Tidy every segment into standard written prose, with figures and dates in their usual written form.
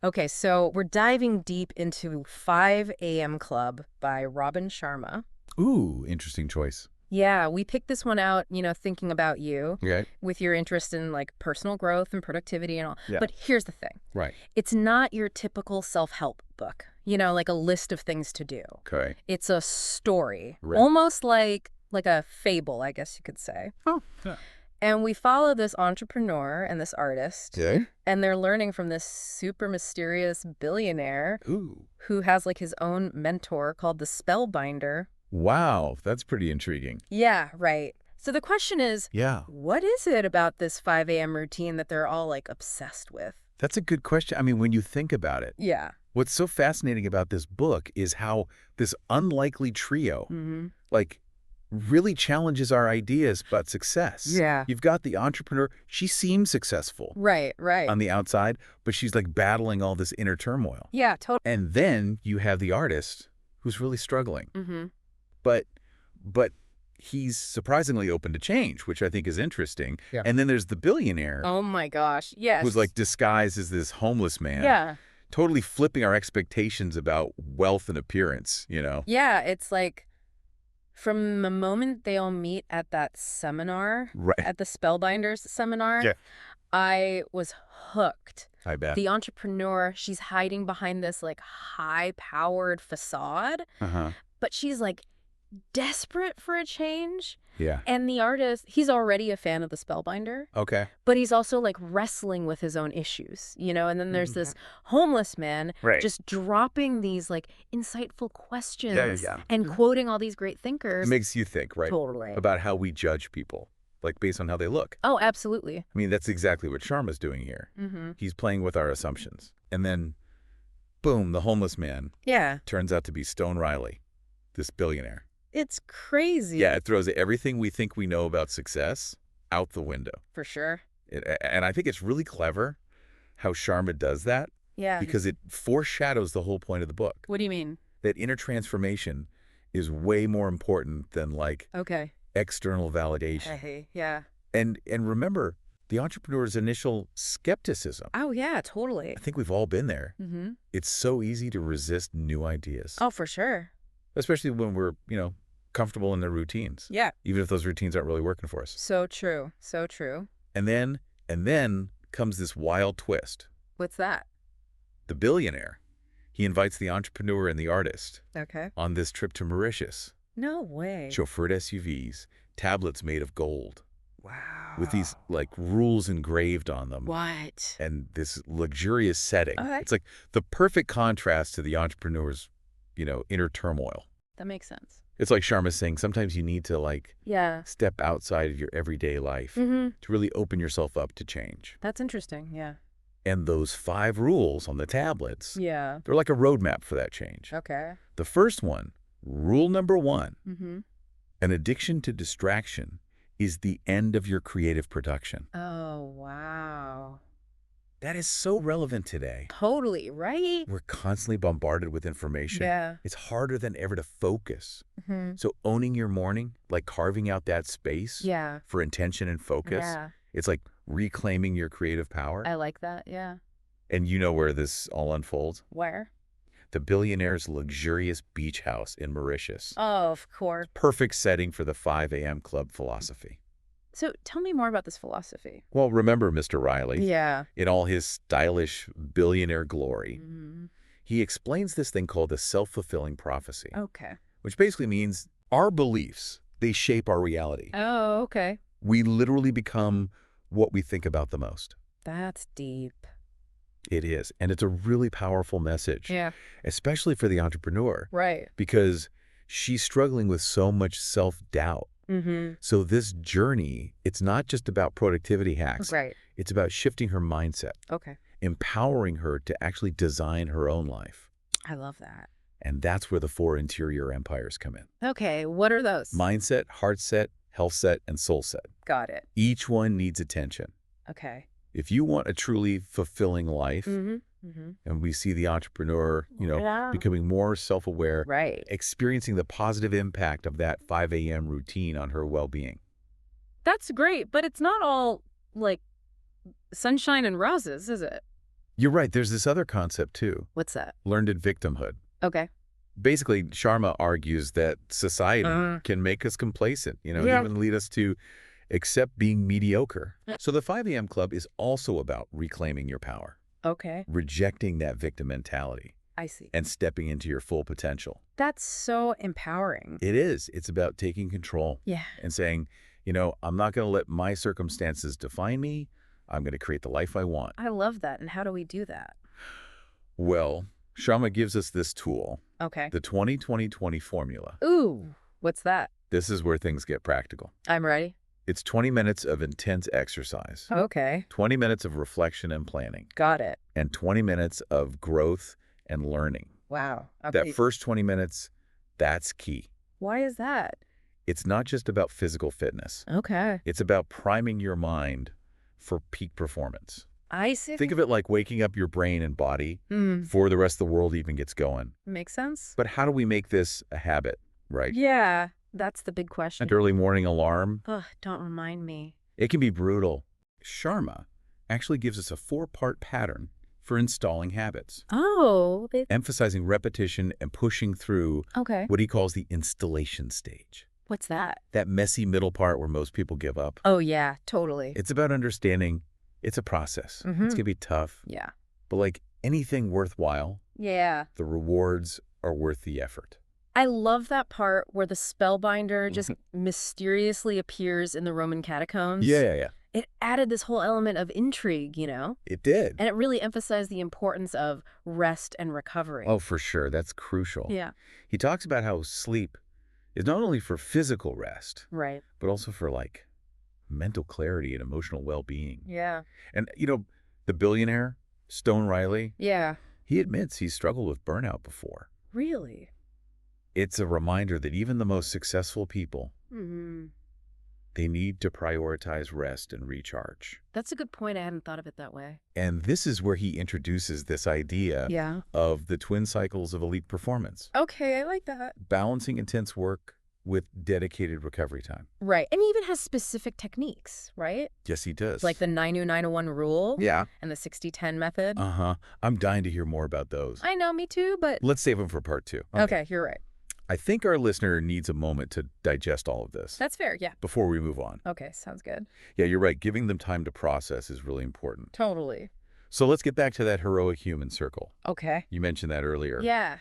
Okay, so we're diving deep into 5 a.m. Club by Robin Sharma. Ooh, interesting choice. Yeah, we picked this one out, thinking about you Okay. with your interest in like personal growth and productivity and all. Yeah. But here's the thing. Right. It's not your typical self-help book, like a list of things to do. Okay. It's a story, Right. almost like a fable, I guess you could say. Oh, yeah. And we follow this entrepreneur and this artist, Okay. and they're learning from this super mysterious billionaire Ooh. who has like his own mentor called the Spellbinder. Wow, that's pretty intriguing. Yeah, right. So the question is, Yeah. what is it about this 5 a.m. routine that they're all like obsessed with? That's a good question. I mean, when you think about it, Yeah. what's so fascinating about this book is how this unlikely trio, Mm-hmm. like, really challenges our ideas about success. Yeah. You've got the entrepreneur. She seems successful Right, right. on the outside, but she's like battling all this inner turmoil. Yeah, totally. And then you have the artist who's really struggling. Mm-hmm. But he's surprisingly open to change, which I think is interesting. Yeah. And then there's the billionaire Oh my gosh, yes. who's like disguised as this homeless man. Yeah. Totally flipping our expectations about wealth and appearance, you know? Yeah, it's like from the moment they all meet at that seminar, Right. at the Spellbinders seminar, Yeah. I was hooked. I bet. The entrepreneur, she's hiding behind this like high-powered facade, Uh-huh. but she's like desperate for a change. Yeah. And the artist, he's already a fan of the Spellbinder, Okay. but he's also like wrestling with his own issues, And then there's this homeless man Right. just dropping these like insightful questions yeah. and quoting all these great It thinkers. makes you think, right? Totally. About how we judge people, like based on how they look. Oh, absolutely. I mean, that's exactly what Sharma's doing here. Mm-hmm. He's playing with our assumptions. And then, boom, the homeless man Yeah. turns out to be Stone Riley, this billionaire. It's crazy. Yeah, it throws everything we think we know about success out the window. For sure. And I think it's really clever how Sharma does that Yeah. because it foreshadows the whole point of the book. What do you mean? That inner transformation is way more important than like Okay. external validation. Hey, yeah. And remember, the entrepreneur's initial skepticism. Oh, yeah, totally. I think we've all been there. Mm-hmm. It's so easy to resist new ideas, Oh, for sure. especially when we're, comfortable in their routines, Yeah. even if those routines aren't really working for us. So true. So true. And then comes this wild twist. What's that? The billionaire, he invites the entrepreneur and the artist Okay. on this trip to Mauritius. No way. Chauffeured SUVs, tablets made of gold, Wow. with these like rules engraved on them. What? And this luxurious setting. Okay. It's like the perfect contrast to the entrepreneur's, inner turmoil. That makes sense. It's like Sharma's saying, sometimes you need to like Yeah. step outside of your everyday life Mm-hmm. to really open yourself up to change. That's interesting. Yeah. And those 5 rules on the tablets, Yeah. they're like a roadmap for that change. Okay. The first one, rule number 1, Mm-hmm. an addiction to distraction is the end of your creative production. Oh, wow. That is so relevant today. Totally, right? We're constantly bombarded with information. Yeah. It's harder than ever to focus. Mm-hmm. So owning your morning, like carving out that space Yeah. for intention and focus, Yeah. it's like reclaiming your creative power. I like that. Yeah. And you know where this all unfolds? Where? The billionaire's luxurious beach house in Mauritius. Oh, of course. Perfect setting for the 5 a.m. club philosophy. So tell me more about this philosophy. Well, remember Mr. Riley, Yeah. in all his stylish billionaire glory, Mm-hmm. he explains this thing called the self-fulfilling prophecy, Okay. which basically means our beliefs, they shape our reality. Oh, okay. We literally become what we think about the most. That's deep. It is. And it's a really powerful message, Yeah. especially for the entrepreneur, Right. because she's struggling with so much self-doubt. Mm-hmm. So this journey, it's not just about productivity hacks. Right. It's about shifting her mindset, Okay. empowering her to actually design her own life. I love that. And that's where the 4 interior empires come in. Okay. What are those? Mindset, heart set, health set, and soul set. Got it. Each one needs attention. Okay. If you want a truly fulfilling life, Mm-hmm. Mm-hmm. and we see the entrepreneur, Yeah. becoming more self-aware, Right. experiencing the positive impact of that 5 a.m. routine on her well-being. That's great, but it's not all like sunshine and roses, is it? You're right. There's this other concept, too. What's that? Learned victimhood. Okay. Basically, Sharma argues that society Uh, can make us complacent, yeah. even lead us to accept being mediocre. So the 5 a.m. Club is also about reclaiming your power, Okay. rejecting that victim mentality, I see. and stepping into your full potential. That's so empowering. It is. It's about taking control Yeah. and saying, I'm not going to let my circumstances define me. I'm going to create the life I want. I love that. And how do we do that? Well, Sharma gives us this tool, Okay. the 20-20-20 formula. Ooh, what's that? This is where things get practical. I'm ready. It's 20 minutes of intense exercise, Okay. 20 minutes of reflection and planning, Got it. and 20 minutes of growth and learning. Wow. That Okay. first 20 minutes, that's key. Why is that? It's not just about physical fitness. Okay. It's about priming your mind for peak performance. I see. Think of it like waking up your brain and body Hmm. before the rest of the world even gets going. Makes sense. But how do we make this a habit, right? Yeah, that's the big question. An early morning alarm, Ugh, don't remind me. it can be brutal. Sharma actually gives us a 4-part pattern for installing habits, Oh, emphasizing repetition and pushing through okay. what he calls the installation stage. What's that? That messy middle part where most people give up. Oh, yeah, totally. It's about understanding it's a process. It's going to be tough. Yeah. But like anything worthwhile, Yeah. the rewards are worth the effort. I love that part where the spellbinder just Mm-hmm. mysteriously appears in the Roman catacombs. Yeah. It added this whole element of intrigue, It did. and it really emphasized the importance of rest and recovery. Oh, for sure. That's crucial. Yeah. He talks about how sleep is not only for physical rest, Right. but also for like mental clarity and emotional well-being. Yeah. And, the billionaire, Stone Riley, Yeah. he admits he's struggled with burnout before. Really? It's a reminder that even the most successful people, Hmm. they need to prioritize rest and recharge. That's a good point. I hadn't thought of it that way. And this is where he introduces this idea Yeah. of the twin cycles of elite performance, Okay, I like that. balancing intense work with dedicated recovery time. Right. And he even has specific techniques, right? Yes, he does. Like the 9-2-9-1 rule Yeah. and the 60-10 method. Uh-huh. I'm dying to hear more about those. I know, me too, but... Let's save them for part 2. Okay, you're right. I think our listener needs a moment to digest all of this That's fair, yeah. before we move on. Okay, sounds good. Yeah, you're right. Giving them time to process is really important. Totally. So let's get back to that heroic human circle. Okay. You mentioned that earlier. Yeah.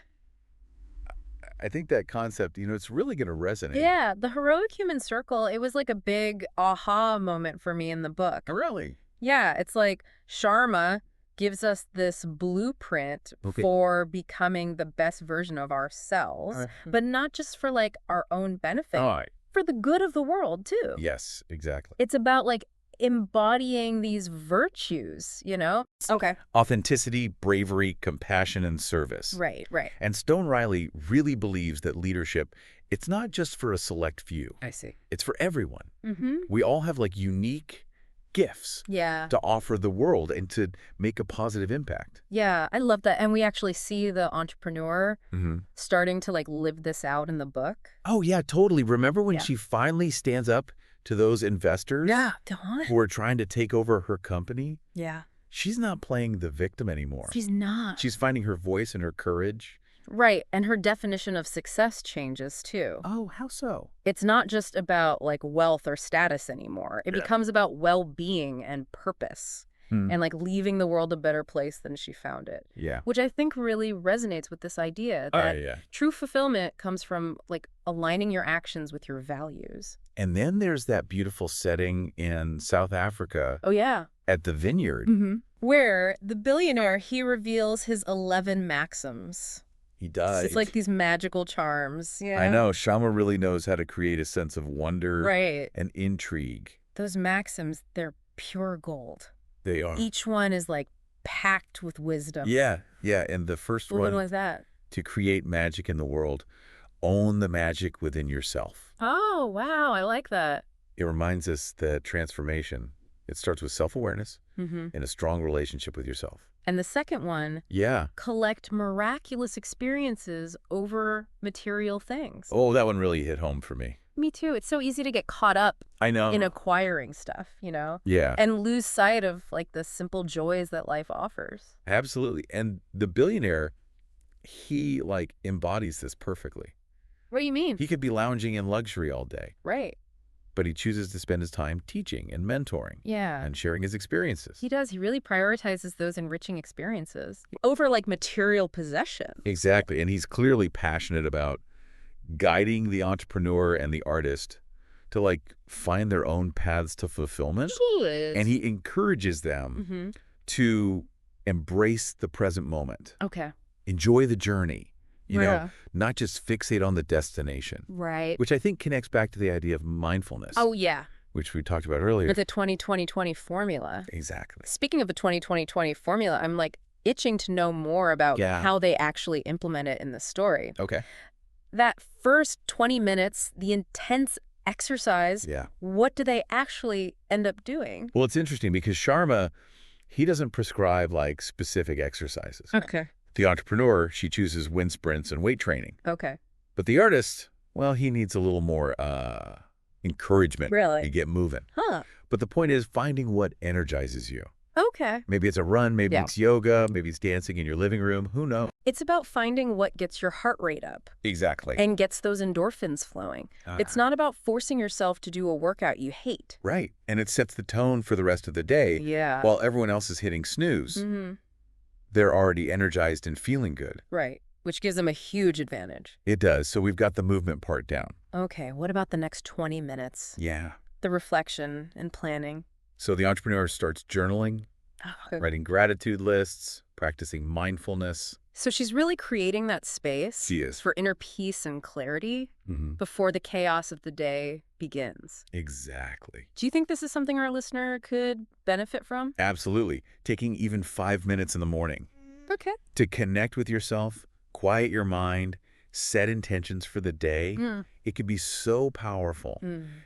I think that concept, it's really going to resonate. Yeah, the heroic human circle, it was like a big aha moment for me in the book. Really? Yeah, it's like Sharma gives us this blueprint Okay. for becoming the best version of ourselves, but not just for like our own benefit, All right. for the good of the world too. Yes, exactly. It's about like embodying these virtues, Okay. Authenticity, bravery, compassion, and service. Right. And Stone Riley really believes that leadership, it's not just for a select few. I see. It's for everyone. Mm-hmm. We all have like unique gifts Yeah. to offer the world and to make a positive impact. Yeah, I love that. And we actually see the entrepreneur Mm-hmm. starting to like live this out in the book. Oh, yeah, totally. Remember when Yeah. she finally stands up to those investors Dawn. who are trying to take over her company? Yeah. She's not playing the victim anymore. She's not. She's finding her voice and her courage. Right. And her definition of success changes too. Oh, how so? It's not just about like wealth or status anymore. It Yeah. becomes about well-being and purpose and like leaving the world a better place than she found it, Yeah. which I think really resonates with this idea that Yeah. true fulfillment comes from like aligning your actions with your values. And then there's that beautiful setting in South Africa Oh, yeah. at the vineyard. Mm-hmm. Where the billionaire, he reveals his 11 maxims. He does. It's like these magical charms. Yeah. I know. Shama really knows how to create a sense of wonder Right. and intrigue. Those maxims, they're pure gold. They are. Each one is like packed with wisdom. Yeah. And the first What one, was that? to create magic in the world, own the magic within yourself. Oh, wow. I like that. It reminds us that transformation, it starts with self-awareness Mm-hmm. and a strong relationship with yourself. And the second one, Yeah. collect miraculous experiences over material things. Oh, that one really hit home for me. Me too. It's so easy to get caught up I know. in acquiring stuff, Yeah, and lose sight of like the simple joys that life offers. absolutely. And the billionaire, he like embodies this perfectly. What do you mean? He could be lounging in luxury all day, Right. but he chooses to spend his time teaching and mentoring Yeah. and sharing his experiences. He does. He really prioritizes those enriching experiences over like material possessions. Exactly. And he's clearly passionate about guiding the entrepreneur and the artist to like find their own paths to fulfillment. He is. And he encourages them Mm-hmm. to embrace the present moment, Okay. enjoy the journey, Yeah. not just fixate on the destination, Right. which I think connects back to the idea of mindfulness, Oh, yeah. which we talked about earlier. With the 20-20-20 formula. Exactly. Speaking of the 20-20-20 formula, I'm like itching to know more about Yeah. how they actually implement it in the story. Okay. That first 20 minutes, the intense exercise, Yeah. what do they actually end up doing? Well, it's interesting because Sharma, he doesn't prescribe like specific exercises. Okay. The entrepreneur, she chooses wind sprints and weight training. Okay. But the artist, well, he needs a little more encouragement Really? to get moving. Huh. But the point is finding what energizes you. Okay. Maybe it's a run, maybe Yeah. it's yoga, maybe it's dancing in your living room. Who knows? It's about finding what gets your heart rate up Exactly. and gets those endorphins flowing. It's not about forcing yourself to do a workout you hate. Right. And it sets the tone for the rest of the day. Yeah. While everyone else is hitting snooze, Mm-hmm. they're already energized and feeling good. Right. Which gives them a huge advantage. It does. So we've got the movement part down. Okay. What about the next 20 minutes? Yeah. The reflection and planning. So the entrepreneur starts journaling, writing gratitude lists, practicing mindfulness. So she's really creating that space She is. for inner peace and clarity before the chaos of the day begins. Exactly. Do you think this is something our listener could benefit from? Absolutely. Taking even 5 minutes in the morning Okay. to connect with yourself, quiet your mind, set intentions for the day. It can be so powerful.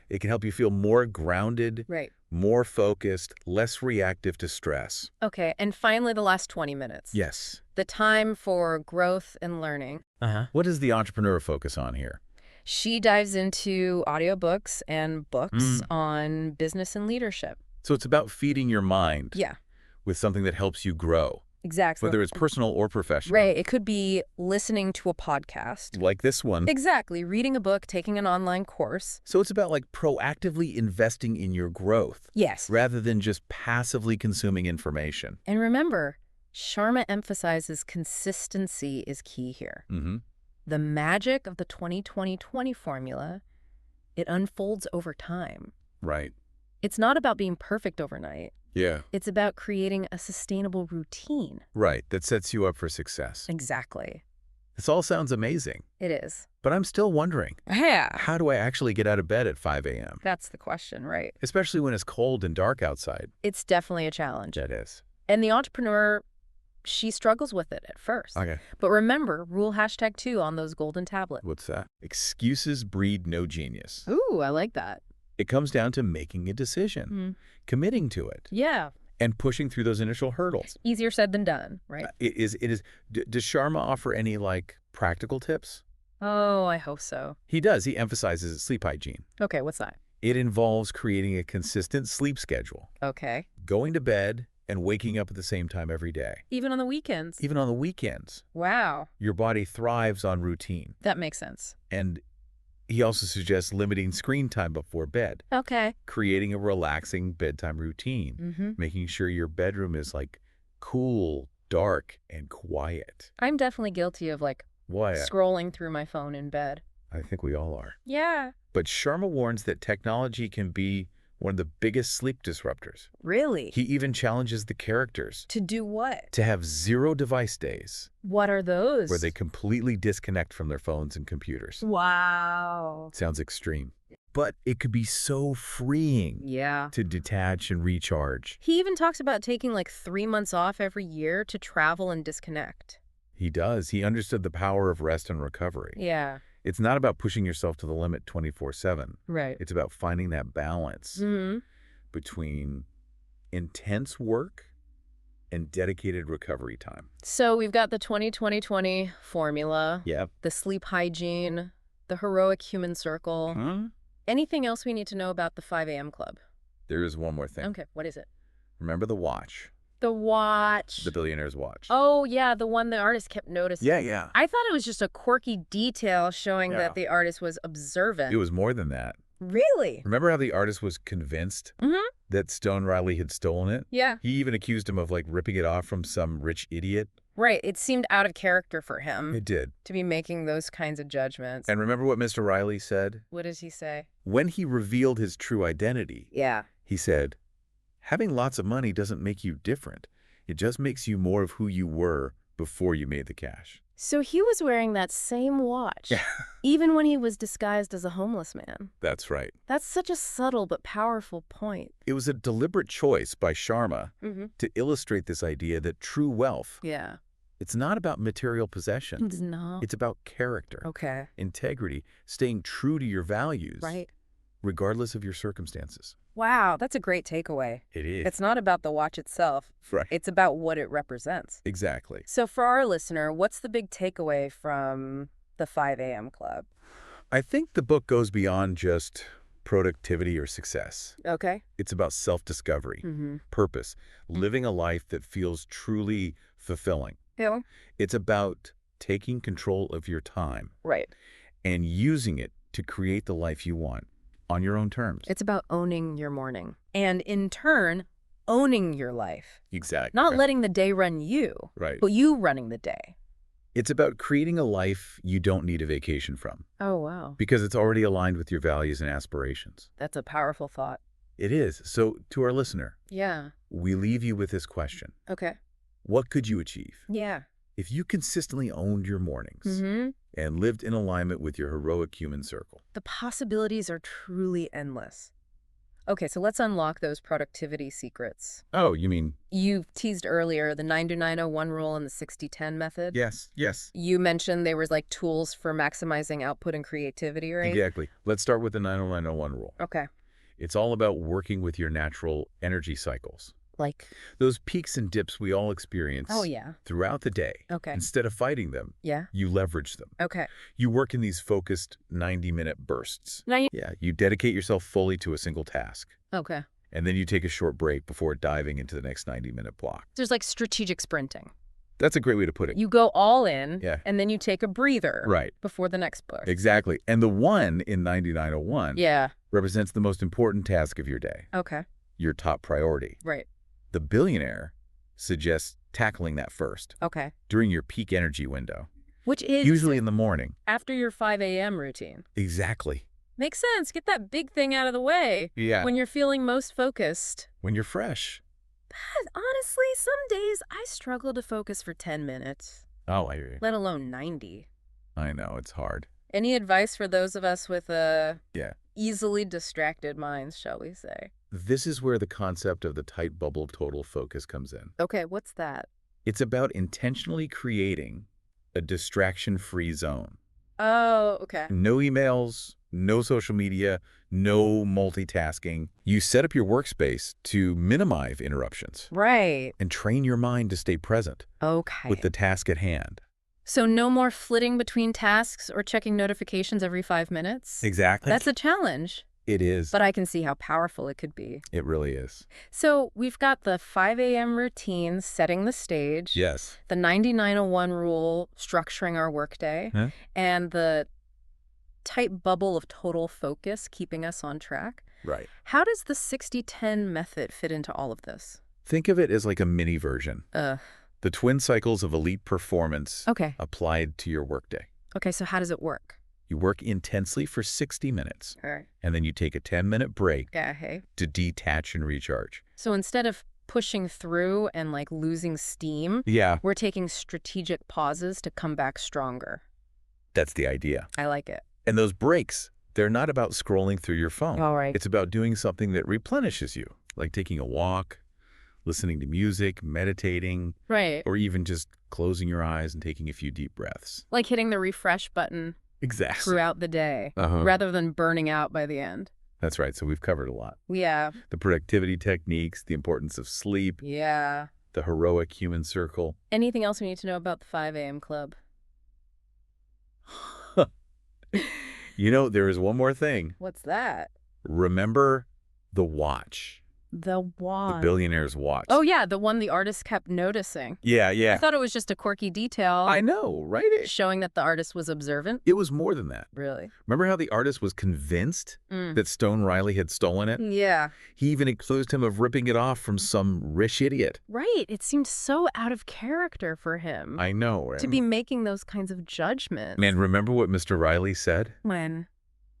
It can help you feel more grounded, Right. more focused, less reactive to stress. Okay. And finally, the last 20 minutes. Yes. The time for growth and learning. What does the entrepreneur focus on here? She dives into audiobooks and books on business and leadership. So it's about feeding your mind Yeah, with something that helps you grow, exactly. whether it's personal or professional. Right. It could be listening to a podcast. Like this one. Exactly. Reading a book, taking an online course. So it's about like proactively investing in your growth Yes. rather than just passively consuming information. And remember, Sharma emphasizes consistency is key here. The magic of the 20-20-20 formula, it unfolds over time. Right. It's not about being perfect overnight. Yeah. It's about creating a sustainable routine. Right. That sets you up for success. Exactly. This all sounds amazing, It is. but I'm still wondering, Yeah. how do I actually get out of bed at 5 a.m.? That's the question, right? Especially when it's cold and dark outside. It's definitely a challenge. That is. And the entrepreneur, she struggles with it at first. Okay. But remember, rule #2 on those golden tablets. What's that? Excuses breed no genius. Ooh, I like that. It comes down to making a decision, committing to it, Yeah. and pushing through those initial hurdles. Easier said than done, right? Does Sharma offer any like practical tips? Oh, I hope so. He does. He emphasizes sleep hygiene. Okay, what's that? It involves creating a consistent sleep schedule, Okay. going to bed and waking up at the same time every day. Even on the weekends? Even on the weekends, Wow. your body thrives on routine. That makes sense. And he also suggests limiting screen time before bed, Okay. creating a relaxing bedtime routine, making sure your bedroom is like cool, dark, and quiet. I'm definitely guilty of like Why? scrolling through my phone in bed. I think we all are. Yeah. But Sharma warns that technology can be one of the biggest sleep disruptors. Really? He even challenges the characters To do what? to have 0 device days What are those? where they completely disconnect from their phones and computers. Wow. Sounds extreme. But it could be so freeing Yeah. to detach and recharge. He even talks about taking like 3 months off every year to travel and disconnect. He does. He understood the power of rest and recovery. Yeah. It's not about pushing yourself to the limit 24/7. Right. It's about finding that balance between intense work and dedicated recovery time. So we've got the 20-20-20 formula, Yep. the sleep hygiene, the heroic human circle. Anything else we need to know about the 5 a.m. club? There is one more thing. Okay, what is it? Remember the watch? The watch. The billionaire's watch. Oh, yeah, the one the artist kept noticing. Yeah, yeah. I thought it was just a quirky detail showing that the artist was observant. It was more than that. Really? Remember how the artist was convinced that Stone Riley had stolen it? Yeah. He even accused him of, like, ripping it off from some rich idiot. Right. It seemed out of character for him. It did. To be making those kinds of judgments. And remember what Mr. Riley said? What does he say? When he revealed his true identity, Yeah. he said, having lots of money doesn't make you different. It just makes you more of who you were before you made the cash. So he was wearing that same watch, even when he was disguised as a homeless man. That's right. That's such a subtle but powerful point. It was a deliberate choice by Sharma to illustrate this idea that true wealth, it's not about material possessions. No. It's about character, integrity, staying true to your values, regardless of your circumstances. Wow, that's a great takeaway. It is. It's not about the watch itself. Right. It's about what it represents. Exactly. So for our listener, what's the big takeaway from the 5 a.m. club? I think the book goes beyond just productivity or success. Okay. It's about self-discovery, purpose, living a life that feels truly fulfilling. Yeah. It's about taking control of your time. Right. And using it to create the life you want on your own terms. It's about owning your morning. And in turn, owning your life. Exactly. Not letting the day run you, but you running the day. It's about creating a life you don't need a vacation from. Oh, wow. Because it's already aligned with your values and aspirations. That's a powerful thought. It is. So to our listener, we leave you with this question. Okay. What could you achieve? Yeah. If you consistently owned your mornings and lived in alignment with your heroic human circle. The possibilities are truly endless. Okay, so let's unlock those productivity secrets. Oh, you mean? You teased earlier the 9-do-9-0-1 rule and the 60-10 method. Yes, yes. You mentioned there was like tools for maximizing output and creativity, right? Exactly. Let's start with the 9-0-9-0-1 rule. Okay. It's all about working with your natural energy cycles. Like? Those peaks and dips we all experience throughout the day. Okay. Instead of fighting them, you leverage them. Okay. You work in these focused 90-minute bursts. Now you dedicate yourself fully to a single task. Okay. And then you take a short break before diving into the next 90-minute block. There's like strategic sprinting. That's a great way to put it. You go all in, and then you take a breather before the next push. Exactly. And the 1 in 90-9-0-1 represents the most important task of your day. Okay. Your top priority. Right. The billionaire suggests tackling that first. Okay. During your peak energy window. Which is? Usually in the morning. After your 5 a.m. routine. Exactly. Makes sense. Get that big thing out of the way. Yeah. When you're feeling most focused. When you're fresh. But honestly, some days I struggle to focus for 10 minutes. Oh, I hear you. Let alone 90. I know, it's hard. Any advice for those of us with easily distracted minds, shall we say? This is where the concept of the tight bubble of total focus comes in. Okay, what's that? It's about intentionally creating a distraction-free zone. Oh, okay. No emails, no social media, no multitasking. You set up your workspace to minimize interruptions. Right. And train your mind to stay present. Okay. With the task at hand. So no more flitting between tasks or checking notifications every 5 minutes? Exactly. That's a challenge. It is. But I can see how powerful it could be. It really is. So we've got the 5 a.m. routine setting the stage. Yes. The 90-9-0-1 rule structuring our workday. And the tight bubble of total focus keeping us on track. Right. How does the 60-10 method fit into all of this? Think of it as like a mini version. The twin cycles of elite performance applied to your workday. Okay, so how does it work? You work intensely for 60 minutes. All right. And then you take a 10-minute break to detach and recharge. So instead of pushing through and like losing steam, we're taking strategic pauses to come back stronger. That's the idea. I like it. And those breaks, they're not about scrolling through your phone. All right. It's about doing something that replenishes you, like taking a walk, listening to music, meditating, or even just closing your eyes and taking a few deep breaths. Like hitting the refresh button throughout the day, rather than burning out by the end. That's right. So we've covered a lot. Yeah. The productivity techniques, the importance of sleep. Yeah. The heroic human circle. Anything else we need to know about the 5 a.m. club? You know, there is one more thing. What's that? Remember the watch. The The watch. billionaire's watch. Oh, yeah, the one the artist kept noticing. Yeah, yeah. I thought it was just a quirky detail. I know, right? Showing that the artist was observant. It was more than that. Really? Remember how the artist was convinced that Stone Riley had stolen it? Yeah. He even accused him of ripping it off from some rich idiot. Right. It seemed so out of character for him. I know. Right? To be making those kinds of judgments. Man, remember what Mr. Riley said? When?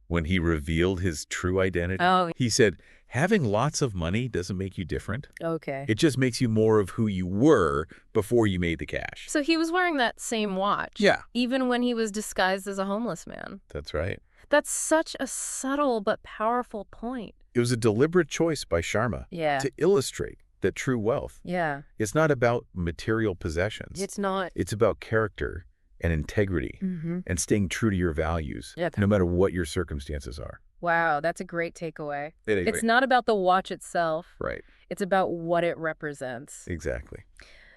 When he revealed his true identity? Oh. He said, having lots of money doesn't make you different. Okay. It just makes you more of who you were before you made the cash. So he was wearing that same watch. Yeah. Even when he was disguised as a homeless man. That's right. That's such a subtle but powerful point. It was a deliberate choice by Sharma to illustrate that true wealth. Yeah. It's not about material possessions. It's not. It's about character and integrity and staying true to your values, no matter what your circumstances are. Wow, that's a great takeaway. It's It's not about the watch itself. right. It's about what it represents. Exactly.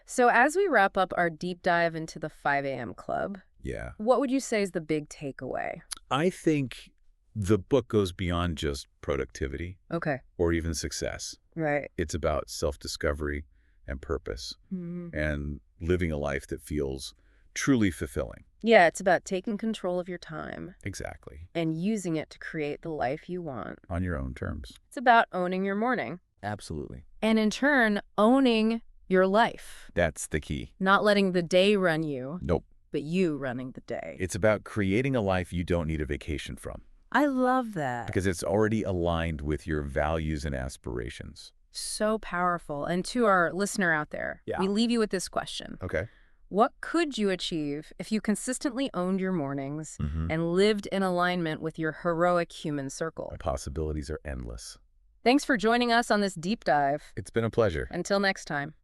So as we wrap up our deep dive into the 5 a.m. Club, Yeah. what would you say is the big takeaway? I think the book goes beyond just productivity Okay. or even success. Right. It's about self-discovery and purpose and living a life that feels truly fulfilling. Yeah, it's about taking control of your time Exactly. and using it to create the life you want. On your own terms. It's about owning your morning Absolutely. and in turn, owning your life. That's the key. Not letting the day run you, Nope. but you running the day. It's about creating a life you don't need a vacation from I love that. because it's already aligned with your values and aspirations. So powerful. And to our listener out there, we leave you with this question. Okay. What could you achieve if you consistently owned your mornings and lived in alignment with your heroic human circle? The possibilities are endless. Thanks for joining us on this deep dive. It's been a pleasure. Until next time.